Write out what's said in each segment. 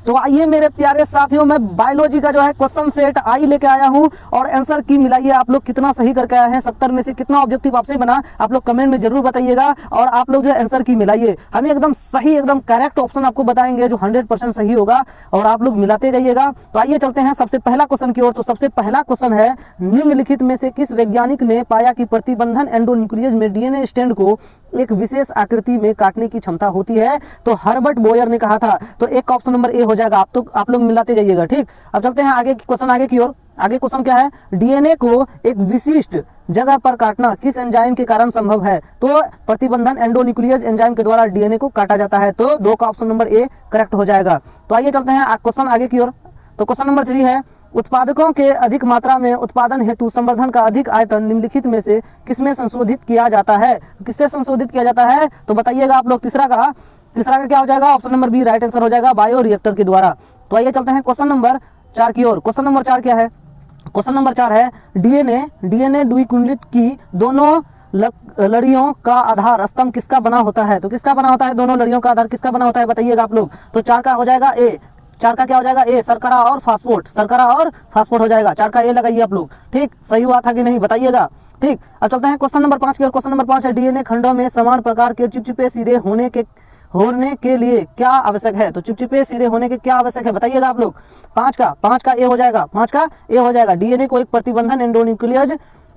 तो आइए मेरे प्यारे साथियों, मैं बायोलॉजी का जो है क्वेश्चन सेट आई लेके आया हूं और आंसर की मिलाइए आप लोग कितना सही करके आए हैं। 70 में से कितना ऑब्जेक्टिव आपसे बना आप लोग कमेंट में जरूर बताइएगा। और आप लोग जो है आंसर की मिलाइए, हम एकदम सही एकदम करेक्ट ऑप्शन आपको बताएंगे जो 100% सही होगा और आप लोग मिलाते जाइएगा। तो आइए चलते हैं सबसे पहला क्वेश्चन की ओर। तो सबसे पहला क्वेश्चन है, निम्नलिखित में से किस वैज्ञानिक ने पाया कि प्रतिबंधन एंडोन्यूक्लियस में डीएनए स्ट्रैंड को एक विशेष आकृति में काटने की क्षमता होती है? तो हर्बर्ट बोयर ने कहा था। तो एक ऑप्शन नंबर ए हो जाएगा। आप लोग मिलाते जाइएगा, ठीक। अब चलते हैं आगे क्वेश्चन आगे की ओर। आगे क्वेश्चन क्या है, डीएनए को एक विशिष्ट जगह पर काटना किस एंजाइम के कारण संभव है? तो प्रतिबंधन एंडोन्यूक्लियस एंजाइम के द्वारा डीएनए को काटा जाता है। तो दो का ऑप्शन नंबर ए करेक्ट हो जाएगा। तो आइए चलते हैं क्वेश्चन आगे की ओर। तो क्वेश्चन नंबर 3 है, उत्पादकों के अधिक मात्रा में उत्पादन हेतु संवर्धन का अधिक आयतन निम्नलिखित में से किसमें संशोधित किया जाता है? किससे संशोधित किया जाता है तो बताइएगा आप लोग। तीसरा का क्या हो जाएगा? Option number B right answer हो जाएगा, बायो रिएक्टर के द्वारा। तो आइए चलते हैं क्वेश्चन नंबर 4 की ओर। क्वेश्चन नंबर 4 क्या है? क्वेश्चन नंबर 4 है, डीएनए द्विकुंडलित की दोनों लड़ियों का आधार स्तंभ किसका बना होता है? तो किसका बना होता है? दोनों लड़ियों का आधार किसका बना होता है बताइएगा आप लोग। तो 4 का हो जाएगा ए। 4 का क्या हो जाएगा? ए, शर्करा और फास्फोट हो जाएगा। 4 का ए लगाइए आप लोग, ठीक। सही हुआ था कि नहीं बताइएगा, ठीक। अब चलते हैं क्वेश्चन नंबर 5 की ओर। क्वेश्चन नंबर 5 है, डीएनए खंडों में समान प्रकार के चिपचिपे सिरे होने के लिए क्या आवश्यक है? तो चिपचिपे सिरे होने के क्या आवश्यक है बताइएगा आप लोग। 5 का ए हो जाएगा। 5 का ए हो जाएगा, डीएनए को एक प्रतिबंधन एंडोन्यूक्लियस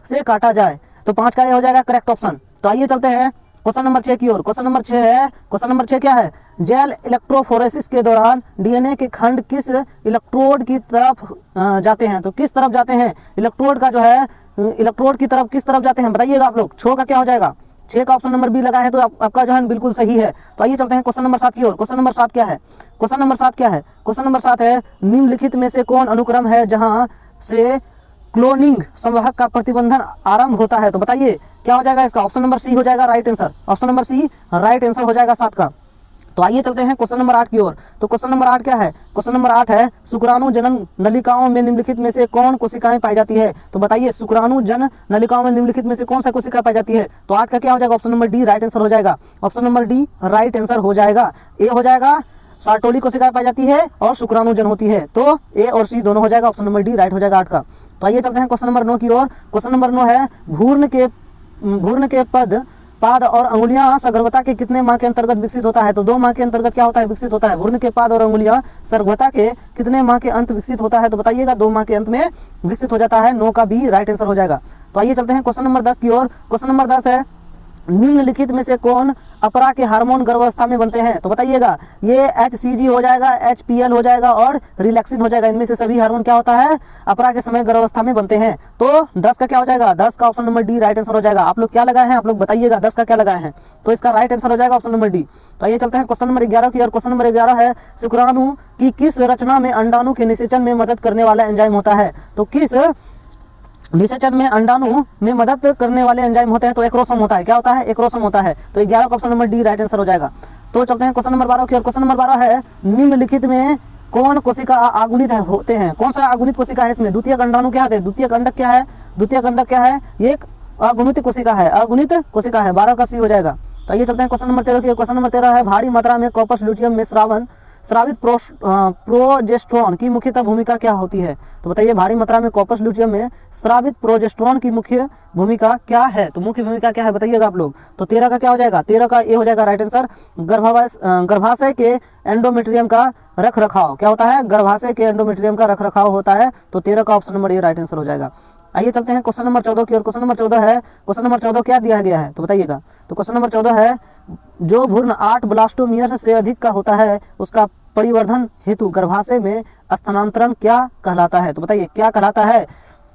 से काटा जाए। तो 5 का ए हो जाएगा करेक्ट ऑप्शन। तो आइए चलते हैं क्वेश्चन नंबर 6 की ओर। क्वेश्चन नंबर 6 है, क्वेश्चन नंबर 6 क्या है? जेल इलेक्ट्रोफोरेसिस के दौरान डीएनए के खंड किस इलेक्ट्रोड की तरफ जाते हैं? तो किस तरफ जाते हैं? इलेक्ट्रोड का जो है इलेक्ट्रोड की तरफ किस तरफ जाते हैं बताइएगा आप लोग। 6 का क्या हो जाएगा? 6 का ऑप्शन नंबर बी लगा है, तो आपका जो है बिल्कुल सही है। तो आइए चलते हैं क्वेश्चन नंबर 7 की ओर। क्वेश्चन नंबर 7 क्या है? क्वेश्चन नंबर 7 क्या है? क्वेश्चन नंबर 7 है, निम्नलिखित में से कौन अनुक्रम है जहां से क्लोनिंग संवाहक का प्रतिबंधन आरंभ होता है? तो बताइए क्या हो जाएगा इसका? ऑप्शन नंबर सी हो जाएगा right answer. Option number C right answer हो जाएगा 7 का। तो आइए चलते हैं क्वेश्चन नंबर 8 की ओर। तो क्वेश्चन नंबर 8 क्या है? क्वेश्चन नंबर 8 है, शुक्राणु जनन नलिकाओं में निम्नलिखित में से कौन कोशिकाएं पाई जाती है? तो बताइए शुक्राणु जन नलिकाओं में निम्नलिखित में से कौन सा कोशिका पाई जाती है? तो 8 का क्या हो जाएगा? Option number D right answer हो जाएगा। Option number D right answer हो जाएगा। ए हो जाएगा, सार्टोली कोशिकाएं पाई जाती है और शुक्राणु जन होती है। तो ए और सी दोनों हो जाएगा। ऑप्शन नंबर डी राइट हो जाएगा 8 का। तो आइए चलते हैं क्वेश्चन नंबर 9 की ओर। क्वेश्चन नंबर 9 है, भ्रूण के पाद और अंगुलियां सगर्भता के कितने माह के अंतर्गत विकसित होता है? तो 2 माह के अंतर्गत क्या होता है? विकसित होता है। भ्रूण के पाद और अंगुलियां सगर्भता के कितने माह के अंत विकसित होता है? तो बताइएगा 2 माह के अंत में विकसित हो जाता है। 9 का बी राइट आंसर हो जाएगा। तो आइए चलते हैं क्वेश्चन नंबर 10 की ओर। क्वेश्चन नंबर 10 है, निम्नलिखित में से कौन अपरा के हार्मोन गर्भावस्था में बनते हैं? तो बताइएगा ये HCG हो जाएगा, HPL हो जाएगा और रिलैक्सिन हो जाएगा। इनमें से सभी हार्मोन क्या होता है? अपरा के समय गर्भावस्था में बनते हैं। तो 10 का क्या हो जाएगा? 10 का option number D right answer हो जाएगा। आप लोग क्या लगाए हैं? आप लोग बताइएगा 10 का क्या लगाए हैं। तो इसका राइट आंसर हो जाएगा ऑप्शन नंबर डी। तो आइए चलते हैं क्वेश्चन नंबर 11 की ओर। क्वेश्चन नंबर 11 है, शुक्राणु की किस रचना में अंडाणु के निषेचन में मदद करने वाला एंजाइम होता है? तो किस निषेचन में अंडाणु में मदद करने वाले एंजाइम होते हैं? तो एक्रोसोम होता है। क्या होता है? एक्रोसोम होता है। तो 11 का option number D right answer हो जाएगा। तो चलते हैं क्वेश्चन नंबर 12 की ओर। क्वेश्चन नंबर 12 है, निम्नलिखित में कौन कोशिका आगुणित होते हैं? कौन सा आगुणित कोशिका है इसमें? द्वितीय अंडाणु क्या है? द्वितीय अंडक क्या है? द्वितीय अंडक क्या है? ये एक अगुणित कोशिका है। अगुणित कोशिका है। 12 का सी हो जाएगा। तो आइए चलते हैं क्वेश्चन नंबर 13 की। क्वेश्चन नंबर 13 है, भारी मात्रा में कॉर्पस ल्यूटियम में स्रावित प्रोजेस्टेरोन की मुख्यतः भूमिका क्या होती है? तो बताइए भारी मात्रा में कॉर्पस ल्यूटियम में स्रावित प्रोजेस्टेरोन की मुख्य भूमिका क्या है? तो मुख्य भूमिका क्या है बताइएगा आप लोग। तो 13 का क्या हो जाएगा? 13 का ए हो जाएगा राइट आंसर। गर्भाशय के एंडोमेट्रियम का रख रखाव क्या होता है? गर्भाशय के एंडोमेट्रियम का रख रखाव होता है। तो 13 का option number A right answer हो जाएगा। आइए चलते हैं क्वेश्चन नंबर 14 की ओर। क्वेश्चन नंबर 14 है, क्वेश्चन नंबर 14 क्या दिया गया है? तो बताइएगा। तो क्वेश्चन नंबर 14 है, जो भ्रूण 8 ब्लास्टोमियर्स से अधिक का होता है उसका परिवर्धन हेतु गर्भाशय में स्थानांतरण क्या कहलाता है? तो बताइए क्या कहलाता है?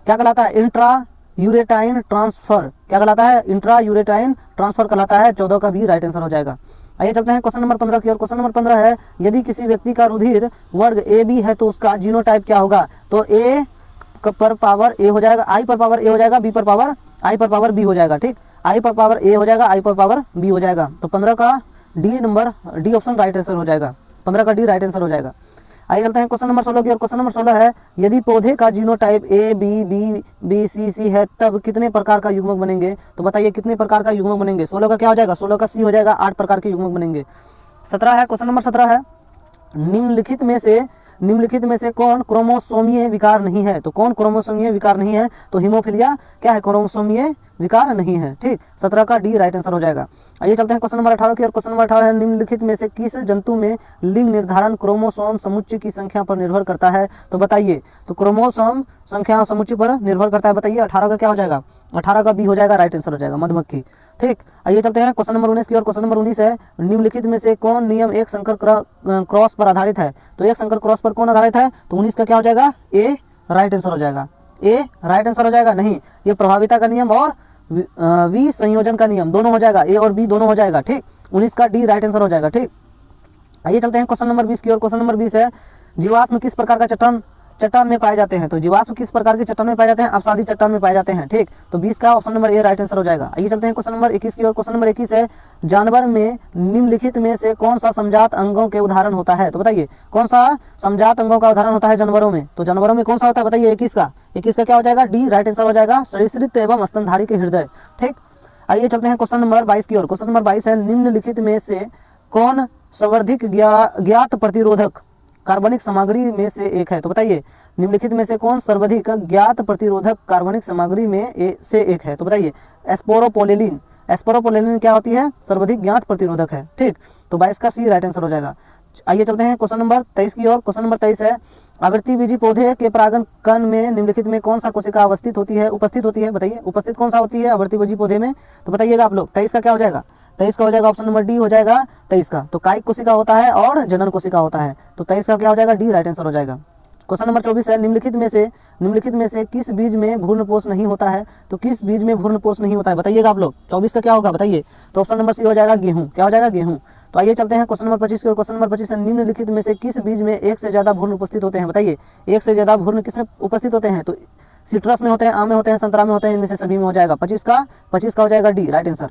क्या कहलाता है? Intrauterine transfer. क्या कहलाता है? इंट्रा यूरेटाइन ट्रांसफर कहलाता है। 14 का भी राइट आंसर हो जाएगा। आइए चलते हैं क्वेश्चन नंबर 15 की ओर। क्वेश्चन नंबर 15 है, यदि किसी व्यक्ति का रुधिर वर्ग AB है तो उसका जीनोटाइप क्या होगा? तो A पर पावर ए हो जाएगा, I पर पावर ए हो जाएगा, B पर पावर I पर पावर B हो जाएगा, ठीक। I पर पावर ए हो जाएगा, I पर पावर B हो जाएगा। तो 15 का डी ऑप्शन राइट आंसर हो जाएगा। 15 का डी राइट आंसर हो जाएगा। आइए चलते हैं क्वेश्चन नंबर 16 की ओर। क्वेश्चन नंबर 16 है, यदि पौधे का जीनोटाइप A B C है तब कितने प्रकार का युग्मक बनेंगे? तो बताइए कितने प्रकार का युग्मक बनेंगे? 16 का क्या हो जाएगा? 16 का सी हो जाएगा। 8 प्रकार के युग्मक बनेंगे। 17 है, क्वेश्चन नंबर 17 है, निम्नलिखित में से कौन क्रोमोसोमीय विकार नहीं है? तो कौन क्रोमोसोमीय विकार नहीं है? तो हीमोफीलिया क्या है? क्रोमोसोमीय विकार नहीं है। ठीक, 17 का डी राइट आंसर हो जाएगा। आइए चलते हैं क्वेश्चन नंबर 18 की और क्वेश्चन नंबर 18 है निम्नलिखित में से किस जंतु में लिंग निर्धारण क्रोमोसोम समुच्चय की संख्या पर निर्भर करता है? तो बताइए, तो क्रोमोसोम संख्या समुच्चय पर निर्भर करता है, बताइए 18 का क्या हो जाएगा? 18 का बी हो जाएगा, राइट आंसर हो जाएगा, मधुमक्खी। ठीक, आइए चलते हैं क्वेश्चन नंबर 19 की और क्वेश्चन नंबर 19 है निम्नलिखित में से कौन नियम एक संकर क्रॉस पर आधारित है? तो एक संकर क्रॉस पर कौन आधारित है? तो 19 का क्या हो जाएगा? ए राइट आंसर हो जाएगा। ए राइट आंसर हो जाएगा, नहीं, ये प्रभाविता का नियम और वी संयोजन का नियम दोनों हो जाएगा, ए और बी दोनों हो जाएगा। ठीक, 19 का डी राइट आंसर हो जाएगा। ठीक, आइए चलते हैं क्वेश्चन नंबर 20 की और क्वेश्चन नंबर 20 है जीवाश्म किस प्रकार का चट्टान में पाए जाते हैं? तो जीवाश्म किस प्रकार के चट्टान में पाए जाते हैं? अवसादी चट्टान में पाए जाते हैं। ठीक, तो 20 का option number A right answer हो जाएगा। आइए चलते हैं क्वेश्चन नंबर 21 की और क्वेश्चन नंबर 21 है जानवर में निम्नलिखित में से कौन सा समजात अंगों के उदाहरण होता है? तो बताइए कौन सा समजात अंगों का उदाहरण होता है जानवरों में? तो जानवरों में कौन सा होता है बताइए? 21 का क्या हो जाएगा? डी राइट आंसर हो जाएगा, सरीसृप एवं स्तनधारी के हृदय। ठीक, आइए चलते हैं क्वेश्चन नंबर 22 की और क्वेश्चन नंबर 22 है निम्नलिखित में से कौन सर्वाधिक ज्ञात प्रतिरोधक कार्बनिक सामग्री में से एक है? तो बताइए निम्नलिखित में से कौन सर्वाधिक ज्ञात प्रतिरोधक कार्बनिक सामग्री में से एक है? तो बताइए एस्पोरोपोलेलिन। एस्पोरोपोलेलिन क्या होती है? सर्वाधिक ज्ञात प्रतिरोधक है। ठीक, तो 22 का सी राइट आंसर हो जाएगा। आइए चलते हैं क्वेश्चन नंबर 23 की और क्वेश्चन नंबर 23 है आवृत्तिबीजी पौधे के परागण कण में निम्नलिखित में कौन सा कोशिका उपस्थित होती है? बताइए उपस्थित कौन सा होती है आवृत्तिबीजी पौधे में? तो बताइएगा आप लोग। 23 का क्या हो जाएगा? 23 का हो जाएगा ऑप्शन नंबर डी हो जाएगा 23 का। तो कायिक कोशिका होता है और जनन कोशिका होता है, तो 23 का क्या हो जाएगा? डी राइट आंसर हो जाएगा। क्वेश्चन नंबर 24 है निम्नलिखित में से किस बीज में भ्रूणपोष नहीं होता है? तो किस बीज में भ्रूणपोष नहीं होता है बताइएगा आप लोग। 24 का क्या होगा बताइए? तो ऑप्शन नंबर सी हो जाएगा गेहूं। क्या हो जाएगा? गेहूं। तो आइए चलते हैं क्वेश्चन नंबर 25 की और क्वेश्चन नंबर 25 है निम्नलिखित में से किस बीज में एक से ज्यादा भ्रूण उपस्थित होते हैं? बताइए एक से ज्यादा भ्रूण किस में उपस्थित होते हैं? तो सिट्रस में होते हैं, आम में होते हैं, संतरा में होते हैं, इनमें से सभी में हो जाएगा। 25 का हो जाएगा डी राइट आंसर।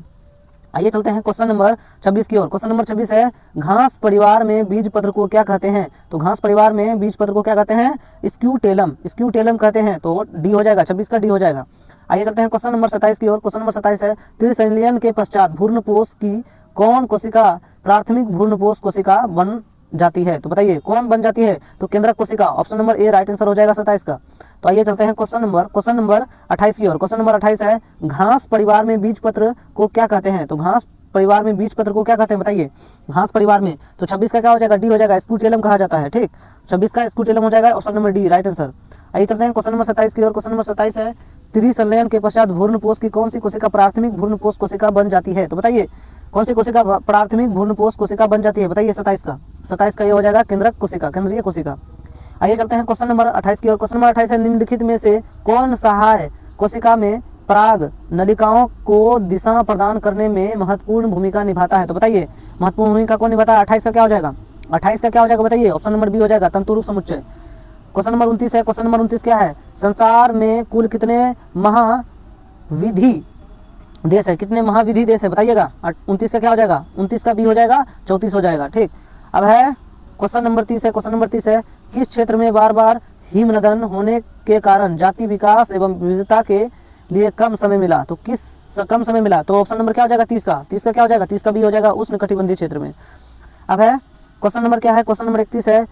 आइए चलते हैं क्वेश्चन नंबर 26 की ओर। क्वेश्चन नंबर 26 है घास परिवार में बीज पत्र को क्या कहते हैं? तो घास परिवार में बीज पत्र को क्या कहते हैं? स्क्यूटेलम कहते हैं, तो डी हो जाएगा, 26 का डी हो जाएगा। आइए चलते हैं क्वेश्चन नंबर 27 की ओर। क्वेश्चन नंबर 27 है त्रिसंलयन के पश्चात भ्रूणपोष की कौन कोशिका प्राथमिक भ्रूणपोष कोशिका बन जाती है? तो बताइए कौन बन जाती है? तो केंद्रक कोशिका, option number A right answer हो जाएगा 27 का। तो आइए चलते हैं क्वेश्चन नंबर 28 की ओर। क्वेश्चन नंबर 28 है घास परिवार में बीज पत्र को क्या कहते हैं? तो घास परिवार में बीज पत्र को क्या कहते हैं बताइए? घास परिवार में, तो 26 का क्या हो जाएगा? डी हो जाएगा, स्क्यूटेलम कहा जाता है। ठीक, 26 का स्क्यूटेलम हो जाएगा, option number D right answer. आइए चलते हैं क्वेश्चन नंबर 27 की ओर। क्वेश्चन नंबर 27 है त्रिसंलयन के पश्चात भ्रूणपोष की कौन सी कोशिका प्राथमिक भ्रूणपोष कोशिका बन जाती है? तो बताइए कौन सी कोशिका प्राथमिक भ्रूणपोष कोशिका बन जाती है? बताइए 27 का ये हो जाएगा केंद्रक कोशिका, केंद्रीय कोशिका। आइए चलते हैं क्वेश्चन नंबर 28 की ओर। क्वेश्चन नंबर 28 है निम्नलिखित में से कौन सहायक कोशिका में पराग नलिकाओं को दिशा प्रदान करने में महत्वपूर्ण भूमिका निभाता है? तो बताइए महत्वपूर्ण भूमिका कौन निभाता है? 28 का क्या हो जाएगा? 28 का क्या हो जाएगा बताइए? ऑप्शन नंबर बी हो जाएगा, तंतुरूप समुच्चय। क्वेश्चन नंबर 29 है। क्वेश्चन नंबर 29 क्या है? संसार में कुल कितने महाविधि देश है? कितने महाविधि देश है बताइएगा? 29 का क्या हो जाएगा? 29 का बी हो जाएगा, 34 हो जाएगा। ठीक, अब है क्वेश्चन नंबर 30 है। क्वेश्चन नंबर 30 है किस क्षेत्र में बार बार हिमनदन होने के कारण जाति विकास एवं विविधता के लिए कम समय मिला? तो कम समय मिला? तो ऑप्शन नंबर क्या हो जाएगा? 30 का क्या हो जाएगा? 30 का बी हो जाएगा, उष्णकटिबंधीय क्षेत्र में। अब है क्वेश्चन नंबर क्या है? क्वेश्चन नंबर 31 है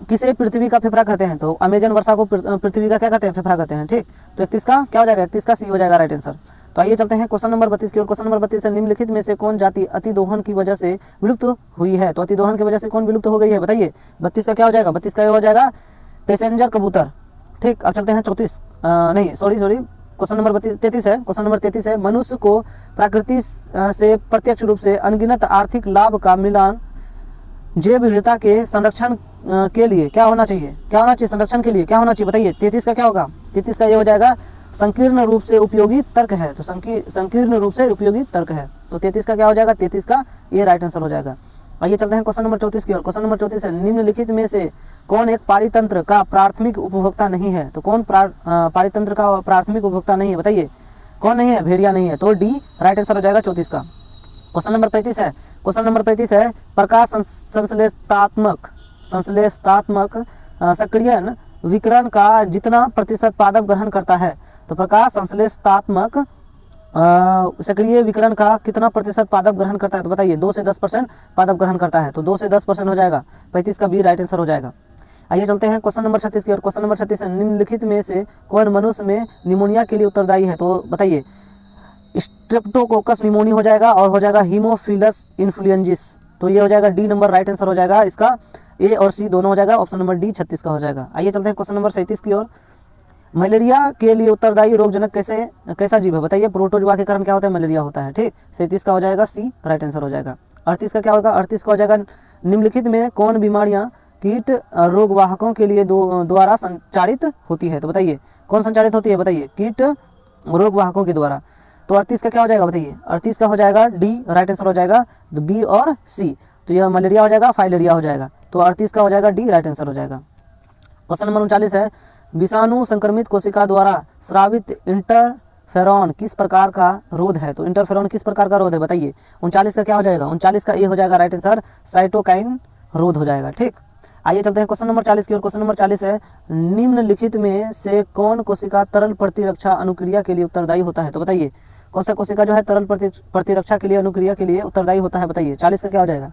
किसे पृथ्वी का फेफड़ा कहते हैं? तो अमेजन वर्षा को पृथ्वी का क्या कहते हैं? फेफड़ा कहते हैं। ठीक, तो 31 का क्या हो जाएगा? 31 का सी हो जाएगा राइट आंसर। तो आइए चलते हैं क्वेश्चन नंबर 32 की ओर। क्वेश्चन नंबर 32 है निम्नलिखित में से कौन जाति अतिदोहन की वजह से विलुप्त हुई है? तो अतिदोहन की वजह से कौन विलुप्त हो गई है बताइए? 32 का क्या हो जाएगा? 32 का हो जाएगा पैसेंजर कबूतर। ठीक, अब चलते हैं क्वेश्चन नंबर 33 है। क्वेश्चन नंबर 33 है मनुष्य को प्रकृति से प्रत्यक्ष रूप से अनगिनत आर्थिक लाभ का मिलान जैव विविधता के संरक्षण के लिए क्या होना चाहिए? संरक्षण के लिए क्या होना चाहिए बताइए? 33 का क्या होगा? 33 का ये हो जाएगा संकीर्ण रूप से उपयोगी तर्क है। तो संकीर्ण रूप से उपयोगी तर्क है, तो 33 का क्या हो जाएगा? 33 का ये राइट आंसर हो जाएगा। आइए चलते हैं क्वेश्चन नंबर 34 की ओर। क्वेश्चन नंबर 34 है निम्नलिखित में से कौन एक पारितंत्र का प्राथमिक उपभोक्ता नहीं है? तो कौन पारितंत्र का प्राथमिक उपभोक्ता नहीं है बताइए? कौन नहीं है? भेड़िया नहीं है, तो डी राइट आंसर हो जाएगा 34 का। क्वेश्चन नंबर 35 है। क्वेश्चन नंबर 35 है प्रकाश संश्लेषणात्मक सक्रियण विकिरण का जितना प्रतिशत पादप ग्रहण करता है? तो प्रकाश संश्लेषणात्मक सक्रिय विकिरण का कितना प्रतिशत पादप ग्रहण करता है? तो बताइए 2 से 10% पादप ग्रहण करता है, तो 2 से 10% हो जाएगा, 35 का बी राइट आंसर हो जाएगा। आइए चलते हैं क्वेश्चन नंबर 36 की ओर। क्वेश्चन नंबर 36 है, निम्नलिखित में से कौन मनुष्य में निमोनिया के लिए उत्तरदायी है? तो बताइए स्ट्रेप्टोकोकस निमोनी हो जाएगा और हो जाएगा हीमोफिलस इन्फ्लुएंजिस, तो ये हो जाएगा डी नंबर राइट आंसर हो जाएगा इसका, ए और सी दोनों हो जाएगा, ऑप्शन नंबर डी 36 का हो जाएगा। आइए चलते हैं क्वेश्चन नंबर 37 की ओर। मलेरिया के लिए उत्तरदायी रोगजनक कैसा जीव है? बताइए प्रोटोजोआ के कारण क्या होता है? मलेरिया होता है, ठीक। 37 का हो जाएगा सी राइट आंसर हो जाएगा। 38 का क्या होगा? 38 का हो जाएगा निम्नलिखित में कौन बीमारियां कीट रोगवाहकों के लिए द्वारा संचारित होती है? तो बताइए कौन संचारित होती है? बताइए कीट रोगवाहकों के द्वारा। तो 38 का क्या हो जाएगा? बताइए 38 का हो जाएगा डी राइट आंसर हो जाएगा, बी और सी, तो यह मलेरिया हो जाएगा, फाइलेरिया हो जाएगा, तो 38 का हो जाएगा डी राइट आंसर हो जाएगा। क्वेश्चन नंबर 39 है, विषाणु संक्रमित कोशिका द्वारा स्रावित इंटरफेरॉन किस प्रकार का रोध है? तो इंटरफेरॉन किस प्रकार का रोध है? बताइए 39 का क्या हो जाएगा? 39 का ए हो जाएगा राइट आंसर, साइटोकाइन रोध हो जाएगा, ठीक। आइए चलते हैं क्वेश्चन नंबर 40 की ओर। क्वेश्चन नंबर 40 है, निम्नलिखित में से कौन कोशिका तरल प्रतिरक्षा अनुक्रिया के लिए उत्तरदायी होता है? तो बताइए कौन सा कोशिका जो है तरल प्रतिरक्षा के लिए अनुक्रिया के लिए उत्तरदायी होता है? बताइए 40 का क्या हो जाएगा?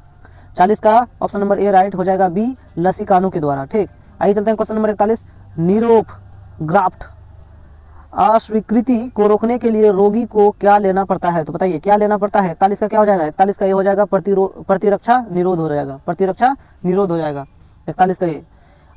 40 का ऑप्शन नंबर ए राइट हो जाएगा, बी लसिकानु के द्वारा, ठीक। आइए चलते हैं क्वेश्चन नंबर 41, नीरोफ ग्राफ्ट अस्वीकृति को रोकने के लिए रोगी को क्या लेना पड़ता है? तो बताइए क्या लेना पड़ता है? 41 का क्या हो जाएगा? 41 का ये हो जाएगा प्रतिरक्षा निरोध हो जाएगा, प्रतिरक्षा निरोध हो जाएगा 41 का ये।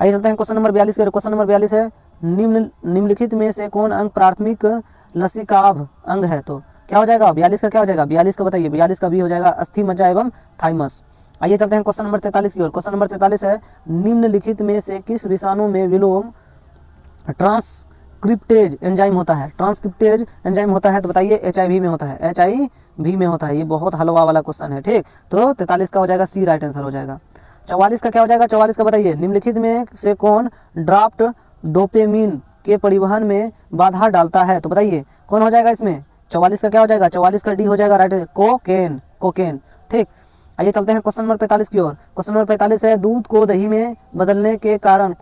आइए चलते हैं क्वेश्चन नंबर 42 के। क्वेश्चन नंबर 42 है, निम्नलिखित में से कौन अंग प्राथमिक लसिकाभ अंग है? तो क्या हो जाएगा? 42 का क्या हो जाएगा? 42 का बताइए, 42 का भी हो जाएगा अस्थि मज्जा एवं थाइमस। आइए चलते हैं क्वेश्चन नंबर 43 की ओर। क्वेश्चन नंबर 43 है, निम्नलिखित में से किस विषाणु में विलोम ट्रांसक्रिप्टेज एंजाइम होता है? ट्रांसक्रिप्टेज एंजाइम होता है, तो बताइए HIV में होता है, HIV में होता है। ये बहुत हलवा वाला क्वेश्चन है, ठीक। तो 43 का हो जाएगा सी राइट आंसर हो जाएगा। 44 का क्या हो जाएगा? 44 का बताइए निम्नलिखित में से कौन ड्राफ्ट डोपामिन के परिवहन में बाधा डालता है? तो बताइए कौन हो जाएगा इसमें? 44 का क्या हो जाएगा? 44 का डी हो जाएगा राइट, कोकेन, ठीक। आइए चलते हैं क्वेश्चन नंबर 45 की ओर। क्वेश्चन नंबर 45 है, दूध को दही में बदलने के कारण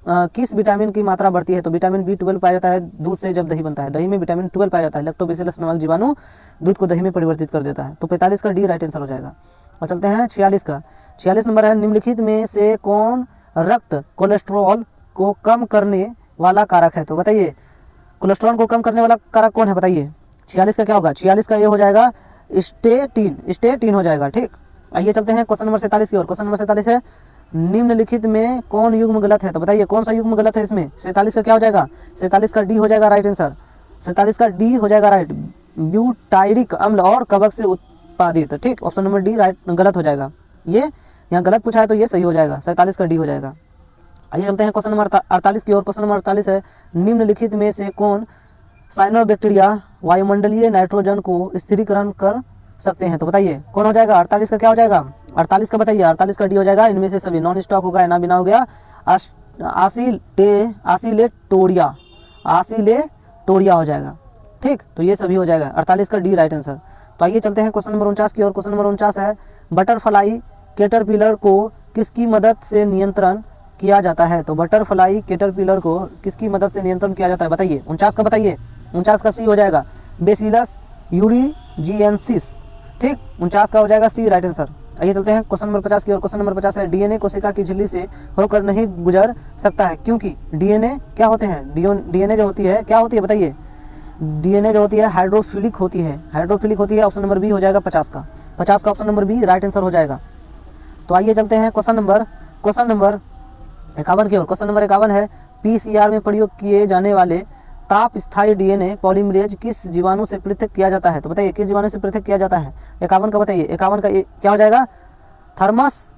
किस विटामिन की मात्रा बढ़ती है? तो विटामिन B12 पाया जाता है दूध से जब दही बनता है, दही में विटामिन 12 पाया जाता है, लैक्टोबैसिलस नामक जीवाणु दूध को दही में परिवर्तित कर देता है, तो 45 का डी राइट आंसर हो जाएगा। और चलते हैं 46 का। 46 नंबर है, निम्नलिखित में से कौन रक्त कोलेस्ट्रॉल को कम करने वाला कारक है? तो बताइए कोलेस्ट्रॉल को कम करने वाला कारक कौन है? बताइए 46 का क्या होगा? 46 का ये हो जाएगा स्टेटिन हो जाएगा, ठीक। आइए चलते हैं क्वेश्चन नंबर 47 की ओर। क्वेश्चन नंबर 47 है, निम्नलिखित में कौन युग्म गलत है? तो बताइए कौन सा युग्म गलत है इसमें? 47 का क्या हो जाएगा? 47 का डी हो जाएगा राइट आंसर, 47 का डी हो जाएगा राइट, ब्यूटाइरिक अम्ल और कवक से उत्पादित, ठीक। ऑप्शन नंबर डी राइट गलत हो जाएगा, ये यहाँ गलत पूछा है तो ये सही हो जाएगा, 47 का डी हो जाएगा। आइए चलते हैं क्वेश्चन नंबर 48 की ओर। क्वेश्चन नंबर 48 है, निम्नलिखित में से कौन साइनोबैक्टीरिया वायुमंडलीय नाइट्रोजन को स्थिरीकरण कर सकते हैं? तो बताइए कौन हो जाएगा? 48 का क्या हो जाएगा? 48 का बताइए, 48 का डी हो जाएगा, इनमें से सभी नॉन स्टॉक होगा, ना बिना हो गया, आसिलेटोरिया हो जाएगा, ठीक। तो ये सभी हो जाएगा, 48 का डी राइट आंसर। तो आइए चलते हैं क्वेश्चन नंबर 49 की ओर। क्वेश्चन नंबर 49 है, बटरफ्लाई कैटरपिलर को किसकी मदद से नियंत्रण किया जाता है? तो बटरफ्लाई कैटरपिलर को किसकी मदद से नियंत्रण किया जाता है? बताइए 49 का बताइए, 49 का सी हो जाएगा, बेसिलस यूरिजिएंसिस, ठीक। 49 का हो जाएगा सी राइट आंसर। आइए चलते हैं क्वेश्चन नंबर 50 की ओर। क्वेश्चन नंबर 50 है, डीएनए कोशिका की झिल्ली से होकर नहीं गुजर सकता है, क्योंकि डीएनए क्या होते हैं? डीएनए जो होती है क्या होती है? बताइए डीएनए जो होती है हाइड्रोफिलिक होती है, हाइड्रोफिलिक होती है, ऑप्शन नंबर बी हो जाएगा 50 का, 50 का option number B right answer हो जाएगा। तो आइए चलते हैं क्वेश्चन नंबर 51 की ओर। क्वेश्चन नंबर 51 है, पीसीआर में प्रयोग किए जाने वाले ताप स्थायी डीएनए पॉलीमरेज किस जीवाणु से पृथक किया जाता है? तो बताइए किस जीवाणु से पृथक किया जाता है? 51 का बताइए, 51 का क्या हो जाएगा? थर्मस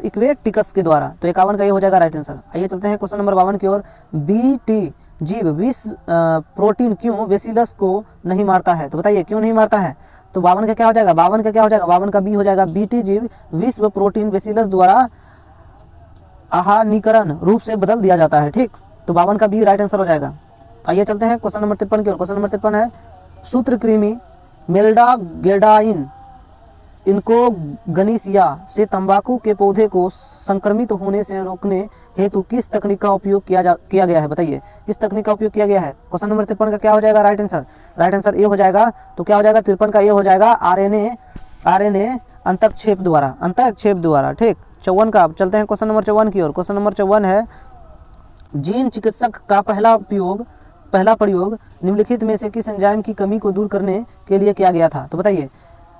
इक्वेटिकस के द्वारा, तो 51 का ये हो जाएगा राइट आंसर। आइए चलते हैं क्वेश्चन नंबर 52 की ओर। बीटी जीव विष प्रोटीन क्यों बेसिलस को नहीं मारता है? तो बताइए क्यों नहीं मारता है? तो 52 का क्या हो जाएगा? 52 का क्या हो जाएगा? 52 का बी हो जाएगा, बीटी जीव विश्व प्रोटीन बेसिलस द्वारा आहानीकरण रूप से बदल दिया जाता है, ठीक। तो 52 का बी राइट आंसर हो जाएगा। आइए चलते हैं क्वेश्चन नंबर 53 की ओर। क्वेश्चन नंबर 53 है, सूत्रकृमि मेल्डागेडाइन इनको गनीसिया से तंबाकू के पौधे को संक्रमित होने से रोकने हेतु किस तकनीक का उपयोग किया गया है? बताइए किस तकनीक का उपयोग किया गया है। क्वेश्चन नंबर 53 का क्या हो जाएगा right answer? Right answer A हो जाएगा। तो क्या हो जाएगा 53 का ए हो जाएगा आरएनए अंतक्षेप द्वारा। ठीक, 54 का। अब चलते हैं क्वेश्चन नंबर 54 की ओर। क्वेश्चन नंबर 54 है जीन चिकित्सक का पहला प्रयोग निम्नलिखित में से किस एंजाइम की कमी को दूर करने के लिए किया गया था? तो बताइए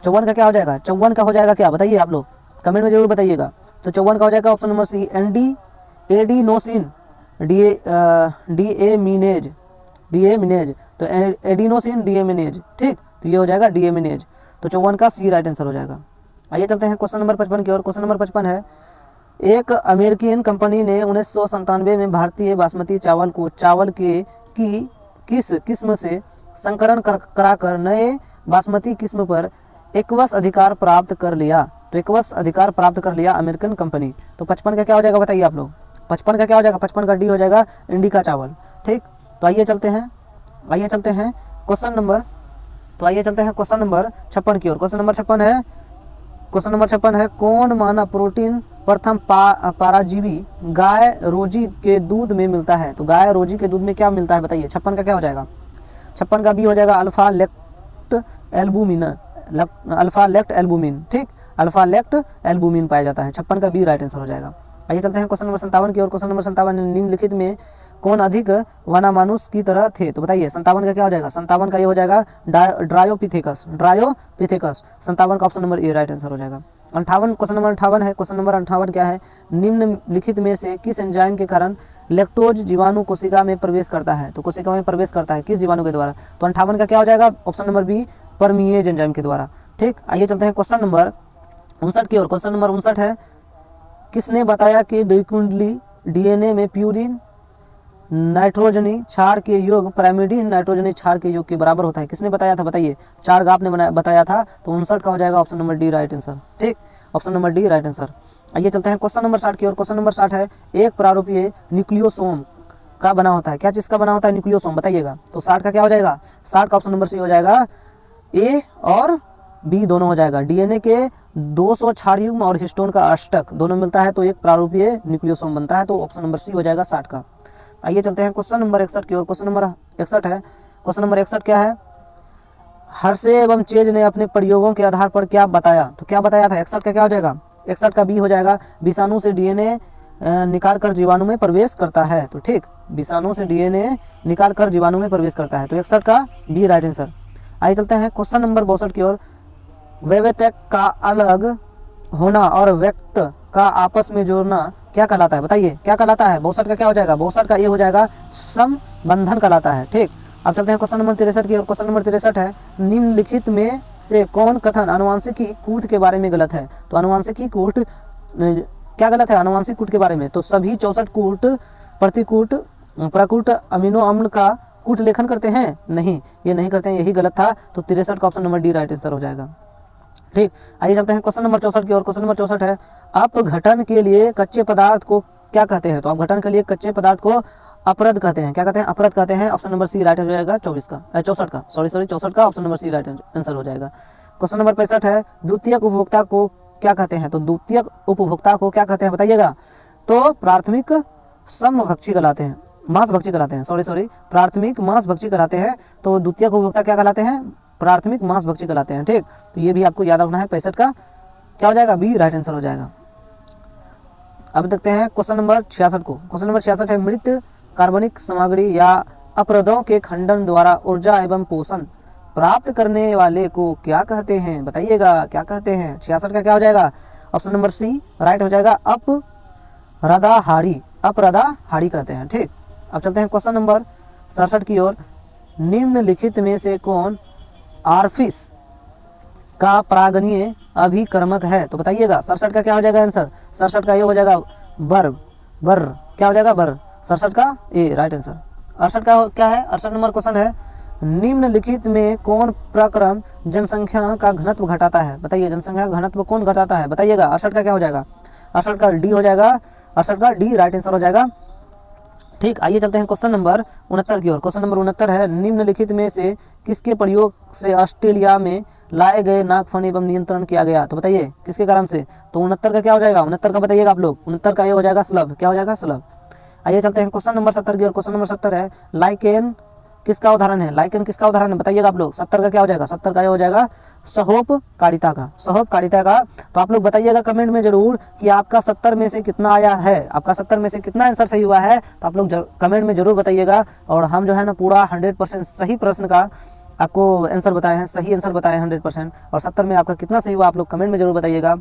54 का क्या हो जाएगा? 54 का हो जाएगा क्या? बताइए आप लोग कमेंट में जरूर बताइएगा। तो 54 का हो जाएगा option number C adenosine deaminase. तो एडिनोसिन डीएमिनेज। ठीक, तो ये हो जाएगा डीएमिनेज। तो 54 का सी राइट आंसर हो जाएगा। आइए चलते हैं क्वेश्चन नंबर 55 की ओर। क्वेश्चन नंबर 55 है एक अमेरिकन कंपनी ने 1997 में भारतीय बासमती चावल को चावल के की किस किस्म से संकरण कराकर नए बासमती किस्म पर एक्वस अधिकार प्राप्त कर लिया? तो एक्वस अधिकार प्राप्त कर लिया अमेरिकन कंपनी। तो 55 का क्या हो जाएगा बताइए आप लोग? 55 का क्या हो जाएगा? 55 का डी हो जाएगा इंडिका चावल। ठीक, तो आइए चलते हैं क्वेश्चन नंबर 56 की ओर। क्वेश्चन नंबर 56 है कौन मानव प्रोटीन प्रथम पराजीवी गाय रोजी के दूध में मिलता है? तो गाय रोजी के दूध में क्या मिलता है बताइए? 56 का क्या हो जाएगा? 56 का बी हो जाएगा अल्फा लेक्ट एल्बुमिन। ठीक, अल्फा लेक्ट एल्बुमिन पाया जाता है। 56 का बी राइट आंसर हो जाएगा। आइए चलते हैं क्वेश्चन नंबर 57 की ओर। क्वेश्चन नंबर 57 निम्नलिखित में कौन अधिक वनामानुष की तरह थे? तो बताइए 57 का क्या हो जाएगा? 57 का ये हो जाएगा ड्रायोपिथेकस। 57 का option number A right answer हो जाएगा। 58 क्वेश्चन नंबर 58 है। क्वेश्चन नंबर 58 क्या है? निम्नलिखित में से किस एंजाइम के कारण लैक्टोज जीवाणु कोशिका में प्रवेश करता है? तो कोशिका में प्रवेश करता है किस जीवाणु के द्वारा? तो 58 का क्या हो जाएगा? Option number B permease enzyme के द्वारा। ठीक, आइए चलते हैं क्वेश्चन नंबर 59 की ओर। क्वेश्चन नंबर 59 है किसने बताया कि द्विकुंडली डीएनए में प्यूरिन नाइट्रोजनी क्षार के योग पैरामिडिन नाइट्रोजनी क्षार के योग के बराबर होता है? किसने बताया था बताइए? चार्गाफ ने बताया था। तो 59 का हो जाएगा option number D right answer. ठीक, option number D right answer. आइए चलते हैं क्वेश्चन नंबर 60 की ओर। क्वेश्चन नंबर 60 है एक प्रारूपीय न्यूक्लियोसोम का बना होता है। क्या चीज का बना होता है न्यूक्लियोसोम? बताइएगा। तो 60 का क्या हो जाएगा? 60 का ऑप्शन नंबर सी हो जाएगा। ए और बी दोनों हो जाएगा। डीएनए के 200 क्षार युग्म और हिस्टोन का अष्टक दोनों मिलता है तो एक प्रारूपीय न्यूक्लियोसोम बनता है। तो ऑप्शन नंबर सी हो जाएगा 60 का। आइए चलते हैं क्वेश्चन नंबर 61 की ओर। क्वेश्चन नंबर 61 है। क्वेश्चन नंबर 61 क्या है? हर्शे एवं चेज ने अपने प्रयोगों के आधार पर क्या बताया? तो क्या बताया था? 61 का क्या हो जाएगा? 61 का बी हो जाएगा विषाणु से डीएनए निकाल कर जीवाणु में प्रवेश करता है। तो ठीक, विषाणु से डीएनए निकाल कर जीवाणु में प्रवेश करता है। तो 61 का बी राइट आंसर। आइए चलते हैं क्वेश्चन नंबर 62 की ओर। वैवत्यक का अलग होना और व्यक्त का आपस में जोड़ना क्या कहलाता है? बताइए क्या कहलाता है? 62 का क्या हो जाएगा? 62 का ये हो जाएगा संबंधन कहलाता है। ठीक, अब चलते हैं क्वेश्चन नंबर 63 की ओर। क्वेश्चन नंबर 63 है निम्नलिखित में से कौन कथन आनुवांशिकी कूट के बारे में गलत है? तो आनुवांशिकी कूट क्या गलत है? आनुवांशिक कूट के बारे में तो सभी 64 कूट प्रकूट अमीनो अम्ल का कूट लेखन करते हैं? नहीं, ये नहीं करते हैं, यही गलत था। तो 63 का option number D right answer हो जाएगा। ठीक, आइए चलते हैं क्वेश्चन नंबर 64 की ओर। क्वेश्चन नंबर 64 है अपघटन के लिए कच्चे पदार्थ को क्या कहते हैं? तो अपघटन के लिए कच्चे पदार्थ को अपरद कहते हैं। क्या कहते हैं? अपरद कहते हैं। ऑप्शन नंबर सी राइट हो जाएगा 64 का option number C right answer हो जाएगा। क्वेश्चन नंबर 65 है द्वितीयक उपभोक्ता को क्या कहते हैं? तो द्वितीयक उपभोक्ता को क्या कहते हैं बताइएगा? तो प्राथमिक समभक्षी कहलाते हैं, मांसभक्षी कहलाते हैं। प्राथमिक मांसभक्षी कहलाते हैं। तो द्वितीयक उपभोक्ता क्या कहलाते हैं? प्राथमिक मांसभक्षी कहलाते हैं। ठीक, तो ये भी आपको याद रखना है। 65 का क्या हो जाएगा? बी राइट आंसर हो जाएगा। अब देखते हैं क्वेश्चन नंबर 66 को। क्वेश्चन नंबर 66 है मृत कार्बनिक सामग्री या अपरदों के खंडन द्वारा ऊर्जा एवं पोषण प्राप्त करने वाले को क्या कहते हैं? बताइएगा क्या कहते हैं? 66 का क्या हो जाएगा? ऑप्शन नंबर सी राइट हो जाएगा अपरदाहाड़ी कहते हैं। ठीक, अब चलते हैं क्वेश्चन नंबर 67 की ओर। निम्नलिखित में से कौन आर्फिस का परागणीय अभिकर्मक है? तो बताइएगा। 67 का क्या हो जाएगा आंसर? 67 का ये हो जाएगा बर क्या हो जाएगा? बर। 67 का ए राइट आंसर। 68 का क्या है? 68 नंबर क्वेश्चन है निम्नलिखित में कौन प्रक्रम जनसंख्या का घनत्व घटाता है? बताइए जनसंख्या का घनत्व कौन घटाता है? बताइएगा। 68 का क्या हो जाएगा? 68 का डी हो जाएगा। 68 का डी राइट आंसर हो जाएगा। ठीक, आइए चलते हैं क्वेश्चन नंबर 69 की ओर। क्वेश्चन नंबर 69 है, निम्नलिखित में से किसके प्रयोग से ऑस्ट्रेलिया में लाए गए नागफनी एवं नियंत्रण किया गया? तो बताइए किसके कारण से। तो 69 का क्या हो जाएगा, 69 का बताइएगा आप लोग। 69 का ये हो जाएगा स्लब। क्या हो जाएगा, स्लब। आइए चलते हैं क्वेश्चन नंबर 70 की ओर। क्वेश्चन नंबर 70 है, लाइकेन किसका उदाहरण है? लाइकेन किसका उदाहरण है बताइएगा आप लोग। 70 का क्या हो जाएगा, 70 का ये हो जाएगा सहोपकारिता का, सहोपकारिता का। तो आप लोग बताइएगा कमेंट में जरूर कि आपका 70 में से कितना आया है, आपका 70 में से कितना आंसर सही हुआ है। तो आप लोग कमेंट में जरूर बताइएगा। और हम जो है ना पूरा 100% सही प्रश्न का आपको आंसर बताए हैं, सही आंसर बताए हैं 100%। और 70 में आपका कितना सही हुआ आप लोग कमेंट में जरूर बताइएगा।